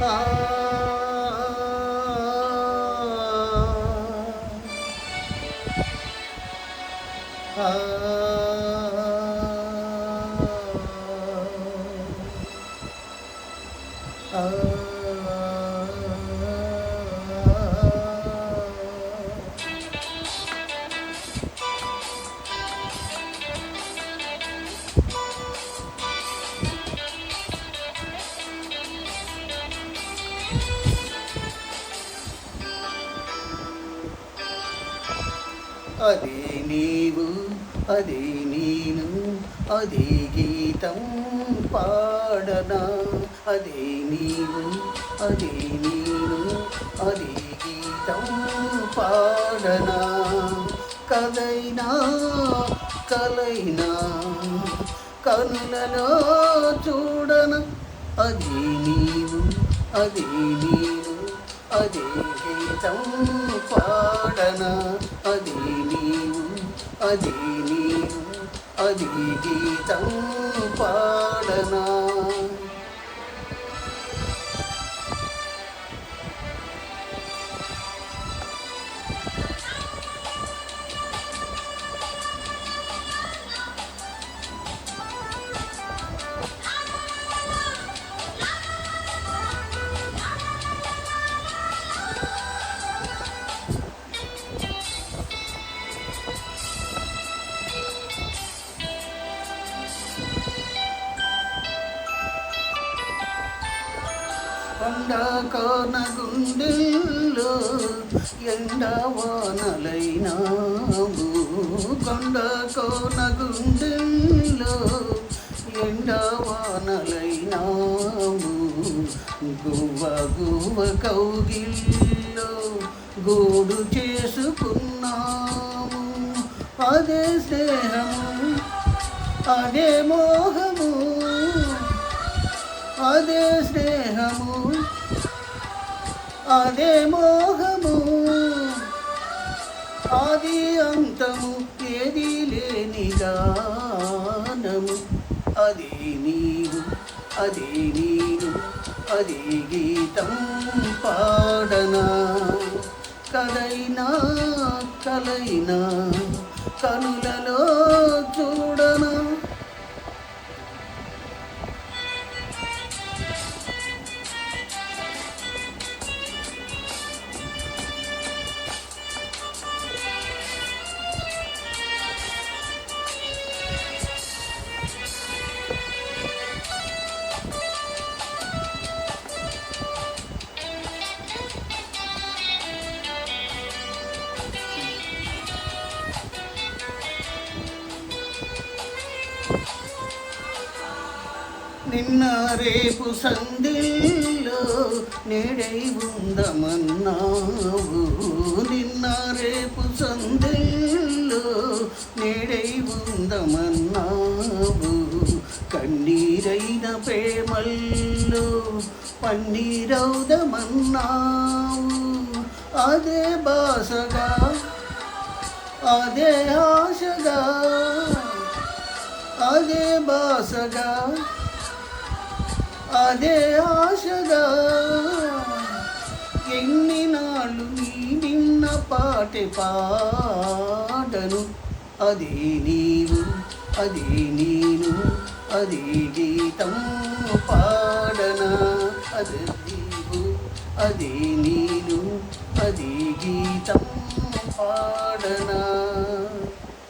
ఆ అదే నీవు అదే నేను అదే గీతం పాడనా అదే నీవు అదే నేను అదే గీతం పాడనా కదైనా కలైనా కనులలో చూడన అదే నీవు అదే నేను అదే గీతం పాడనా అదే నీవు అదే నీవు అదే గీతం పాడనా కొండకోన గుండెల్లో ఎండవానలైనాము కొండకోన గుండెల్లో ఎండవానలైనాము గువ్వ గువ్వ కౌగిల్లో గూడు చేసుకున్నాము అదే స్నేహము అదే మోహము అదే స్నేహము అదే మోహము ఆది అంతము ఏది లేని గానము అదే నీవు అదే నేను అదే గీతం పాడనా కలైనా కలైనా కనులలో చూడనా నిన్న రేపు సంధిలో నేడై ఉందమన్నావు నిన్న రేపు సంధిలో నేడై ఉందమన్నావు కన్నీరైన ప్రేమల్లో పన్నీరౌదమన్నావు అదే బాసగా అదే ఆశగా అదే బాసగా అదే ఆశగా ఎన్ని నాళ్ళు నీ నిన్న పాటే పాడను అదే నీవు అదే నేను అదే గీతం పాడనా అదే నీవు అదే నేను అదే గీతం పాడనా